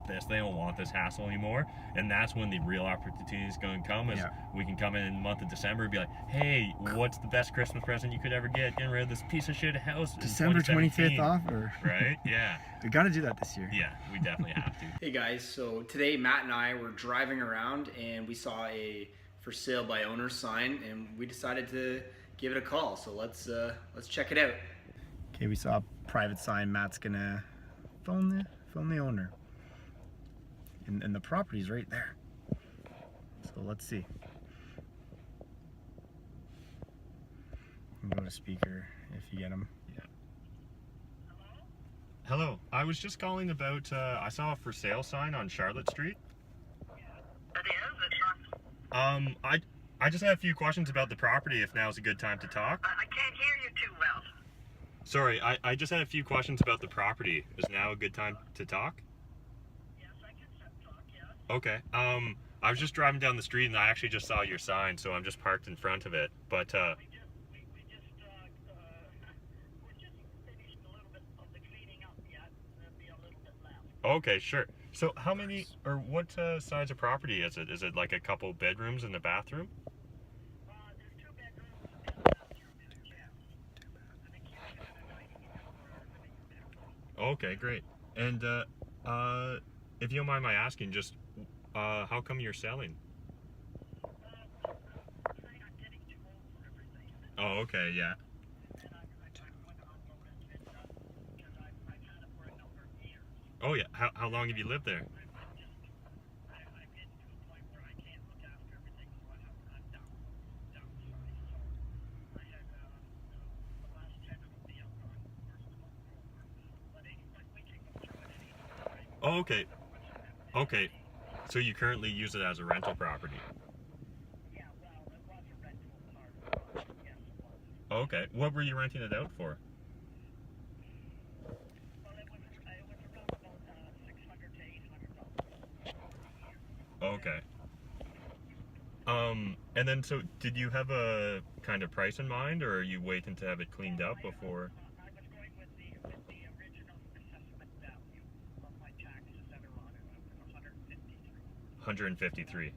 this. They don't want this hassle anymore. And that's when the real opportunity is going to come, is we can come in the month of December and be like, hey, what's the best Christmas present you could ever get? Getting rid of this piece of shit house. December 25th offer. Right? Yeah. We got to do that this year. Yeah, we definitely have to. Hey guys, so today Matt and I were driving around and we saw a for sale by owner sign and we decided to give it a call. So let's check it out. Okay, we saw a private sign. Matt's gonna phone the owner. And the property's right there. So let's see. Go to speaker if you get him. Yeah. Hello. I was just calling about, I saw a for sale sign on Charlotte Street. I just had a few questions about the property, if now's a good time to talk. I can't hear you too well. Sorry, I just had a few questions about the property. Is now a good time to talk? Yes, I can talk, yes. Okay. I was just driving down the street and I actually just saw your sign, so I'm just parked in front of it. But, we're just finishing a little bit of the cleaning up yet. There'll be a little bit left. okay, sure. So how many, or what size of property is it? Is it like a couple bedrooms and a bathroom? There's 2 bedrooms and a bathroom and a gym. And a kitchen and a dining room for our living room. Okay, great. And if you don't mind my asking, just how come you're selling? I'm getting too old for everything. Oh, okay, yeah. And I'm going to unload and fit up because I've had it for a number of years. Oh, yeah. How long have you lived there? I'm getting to a point where I can't look after everything, so I'm downsized. So I had the last tenant will be out on 1st of October. But we can go through it anytime. Oh, okay. Okay. So you currently use it as a rental property? Yeah, well, it was a rental part of it. Yes, it was. Okay. What were you renting it out for? Well, it was around about $600 to $800 a year. Okay. And then so did you have a kind of price in mind, or are you waiting to have it cleaned up before? I was going with the original assessment value of my taxes that are on it. It was 153. 153.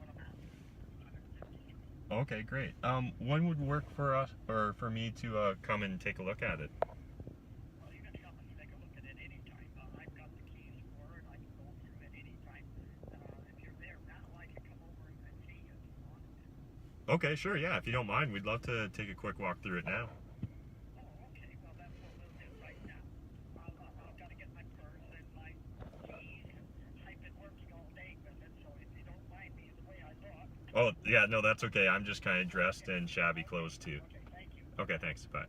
Okay, great. When would work for us, or for me to come and take a look at it? Well, you can come and take a look at it anytime. I've got the keys for it. I can go through it anytime. If you're there now, I can come over and see you if you want. Okay, sure, yeah. If you don't mind, we'd love to take a quick walk through it now. Oh, okay. Well, that's what we'll do right now. I've got to get my purse and my keys. I've been working all day with it, so if you don't mind me the way I look. Oh, yeah, no, that's okay. I'm just kind of dressed in shabby clothes, too. Okay, thank you. Okay, thanks. Bye.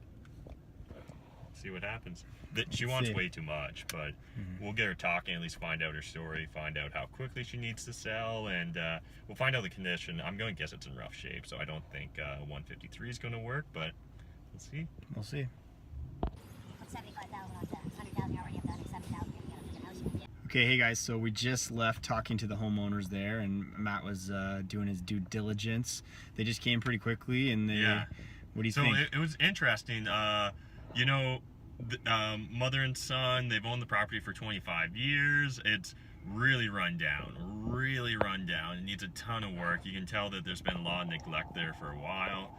See what happens. She wants way too much, but we'll get her talking, at least find out her story, find out how quickly she needs to sell, and we'll find out the condition. I'm going to guess it's in rough shape, so I don't think 153 is going to work, but we'll see. We'll see. 75,000 on tax. 100,000 already have done. 7,000 getting out of the house. Yeah. Okay, hey guys, so we just left talking to the homeowners there, and Matt was doing his due diligence. They just came pretty quickly, and they, what do you think? So it was interesting. You know, mother and son, they've owned the property for 25 years. It's really run down. It needs a ton of work. You can tell that there's been a lot of neglect there for a while.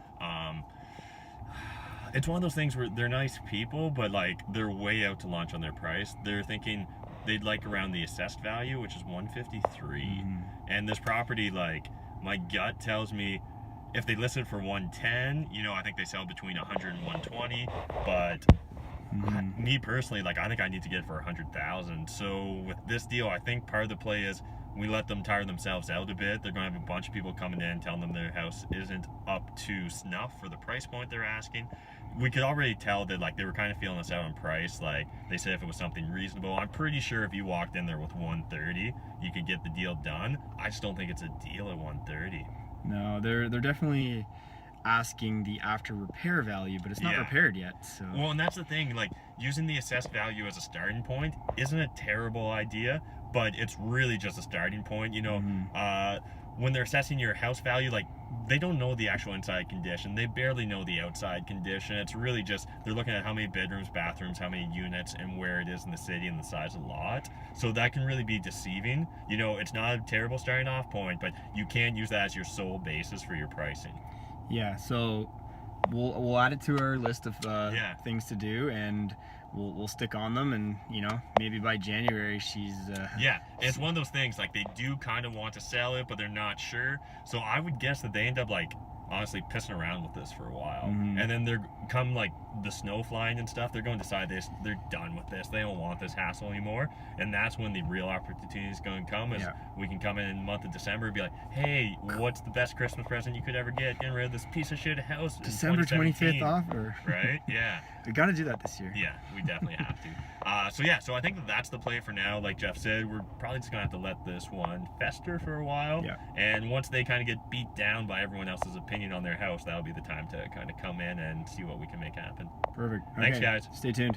It's one of those things where they're nice people, but like they're way out to lunch on their price. They're thinking they'd like around the assessed value, which is 153. And this property, like, my gut tells me if they listed for 110, you know, I think they sell between 100 and 120. But me personally, like, I think I need to get it for 100,000. So with this deal, I think part of the play is we let them tire themselves out a bit. They're going to have a bunch of people coming in telling them their house isn't up to snuff for the price point they're asking. We could already tell that, like, they were kind of feeling us out on price. Like, they said if it was something reasonable. I'm pretty sure if you walked in there with 130, you could get the deal done. I just don't think it's a deal at 130. No, they're definitely asking the after repair value, but it's not repaired yet. So well, and that's the thing, like, using the assessed value as a starting point isn't a terrible idea, but it's really just a starting point. You know, when they're assessing your house value, like they don't know the actual inside condition. They barely know the outside condition. It's really just they're looking at how many bedrooms, bathrooms, how many units, and where it is in the city and the size of the lot. So that can really be deceiving. You know, it's not a terrible starting off point, but you can't use that as your sole basis for your pricing. Yeah, so we'll add it to our list of Yeah. things to do, and we'll stick on them, and you know, maybe by January she's Yeah, it's one of those things, like they do kind of want to sell it, but they're not sure. So I would guess that they end up like honestly pissing around with this for a while, and then they're come like the snow flying and stuff, they're going to decide they're done with this. They don't want this hassle anymore, and that's when the real opportunity is going to come. Is we can come in the month of December and be like, hey, what's the best Christmas present you could ever get? Getting rid of this piece of shit house in December 2017. 25th offer. Right? Yeah. We got to do that this year. Yeah, we definitely have to. So I think that's the play for now. Like Jeff said, we're probably just gonna have to let this one fester for a while. Yeah. And once they kind of get beat down by everyone else's opinion on their house, that'll be the time to kind of come in and see what we can make happen. Perfect. Thanks, Okay, guys. Stay tuned.